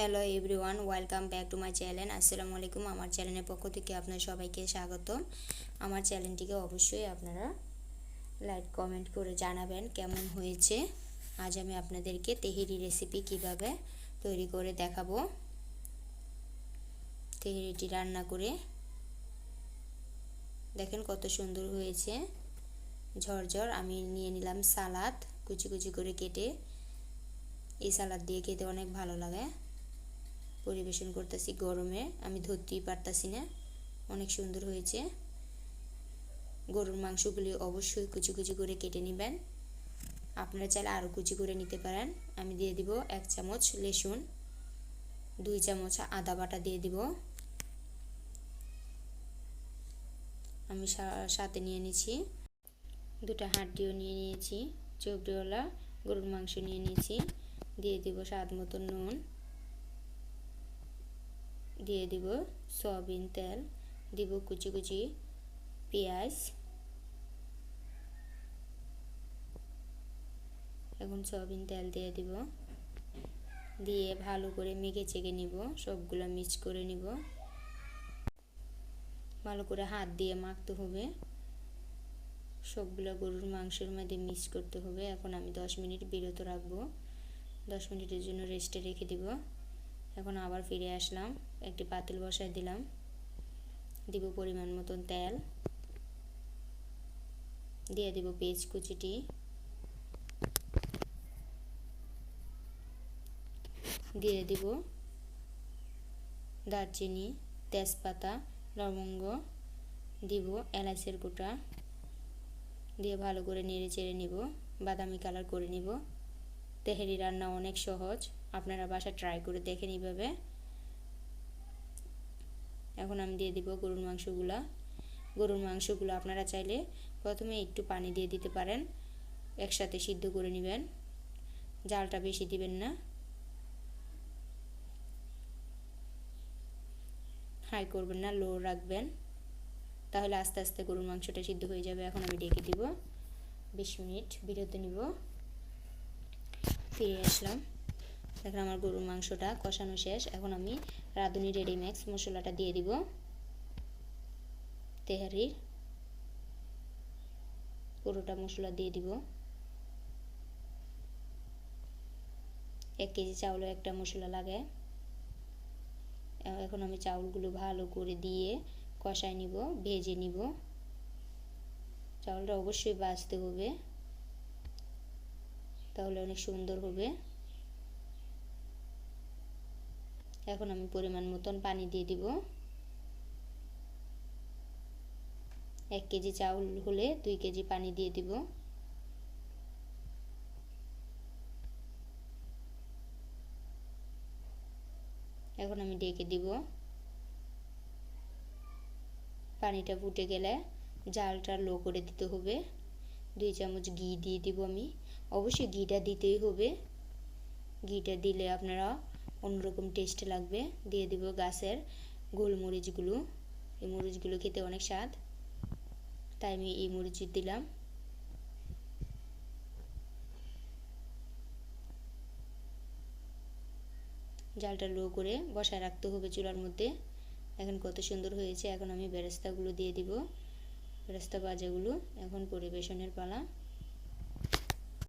Hello everyone, welcome back to my channel. আসসালামু আলাইকুম। আমার চ্যানেলের পক্ষ থেকে আপনার সবাইকে স্বাগত। আমার চ্যানেলটিকে অবশ্যই আপনারা লাইক কমেন্ট করে জানাবেন কেমন হয়েছে। আজ আমি আপনাদেরকে তেহেরি রেসিপি কিভাবে তৈরি করে দেখাবো। তেহেরিটি রান্না করে দেখেন কত সুন্দর হয়েছে, ঝরঝর। আমি নিয়ে নিলাম সালাদ, কুচি কুচি করে কেটে। এই সালাদ দিয়ে খেতে অনেক ভালো লাগে। পরিবেশন করতেছি গরমে, আমি ধরতেই পারতাছি না, অনেক সুন্দর হয়েছে। গরুর মাংসগুলি অবশ্যই কুচি কুচি করে কেটে নেবেন। আপনারা চাইলে আরও কুচি করে নিতে পারেন। আমি দিয়ে দিব 1 চামচ রসুন, 2 চামচ আদা বাটা দিয়ে দিব। আমি সাথে নিয়ে নিয়েছি দুটো হাড্ডিও নিয়ে নিয়েছি, চর্বিওয়ালা গরুর মাংস নিয়ে নিয়েছি। দিয়ে দিব স্বাদ মতো নুন, দিয়ে দিব সয়াবিন তেল, দিব কুচি কুচি পেঁয়াজ। এখন সয়াবিন তেল দিয়ে দিব, দিয়ে ভালো করে মেখে চেখে নিব। সবগুলো মিক্স করে নিব, ভালো করে হাত দিয়ে মাখতে হবে। সবগুলো গরুর মাংসের মধ্যে মিক্স করতে হবে। এখন আমি 10 মিনিট বিরত রাখবো, 10 মিনিটের জন্য রেস্টে রেখে দিব। এখন আবার ফিরে আসলাম, একটি পাতিল বসায় দিলাম, দিব পরিমাণ মতন তেল, দিয়ে দিব পেঁয়াজ কুচিটি, দিয়ে দিব দারচিনি, তেজপাতা, লবঙ্গ, দিব এলাচের গোটা, দিয়ে ভালো করে নেড়ে চেড়ে নিব, বাদামি কালার করে নিব। তেহেরি রান্না অনেক সহজ, আপনারা বাসায় ট্রাই করে দেখেন এইভাবে। এখন আমি দিয়ে দিব গরুর মাংসগুলো। আপনারা চাইলে প্রথমে একটু পানি দিয়ে দিতে পারেন, একসাথে সিদ্ধ করে নেবেন। জালটা বেশি দিবেন না, হাই করবেন না, লো রাখবেন, তাহলে আস্তে আস্তে গরুর মাংসটা সিদ্ধ হয়ে যাবে। এখন আমি ঢেকে দিব, 20 মিনিট বিরতি নিব। ফিরে আসলাম, দেখুন আমার গরুর মাংসটা কষানো শেষ। এখন আমি রাঁধুনি রেডিমিক্স মশলাটা দিয়ে দিব। তেহারির পুরোটা মশলা দিয়ে দিব। 1 কেজি চাউলে একটা মশলা লাগে। এখন আমি চাউলগুলো ভালো করে দিয়ে কষায় নিব, ভেজে নিব। চাউলটা অবশ্যই ভাজতে হবে, তাহলে অনেক সুন্দর হবে। এখন আমি পরিমাণ মতন পানি দিয়ে দিব। 1 কেজি চাউল হলে 2 কেজি পানি দিয়ে দিব। এখন আমি ঢেকে দিব। পানিটা ফুটে গেলে জালটা লো করে দিতে হবে। 2 চামচ ঘি দিয়ে দিব আমি, অবশ্যই ঘিটা দিতেই হবে। ঘিটা দিলে আপনারা অন্যরকম টেস্ট লাগবে। দিয়ে দিব গাছের গোলমরিচগুলো, এই মরিচগুলো খেতে অনেক স্বাদ, তাই আমি এই মরিচ দিলাম। জালটা লো করে বসায় রাখতে হবে চুলার মধ্যে। এখন কত সুন্দর হয়েছে। এখন আমি বেরেস্তাগুলো দিয়ে দিব, বেরেস্তা ভাজাগুলো। এখন পরিবেশনের পালা।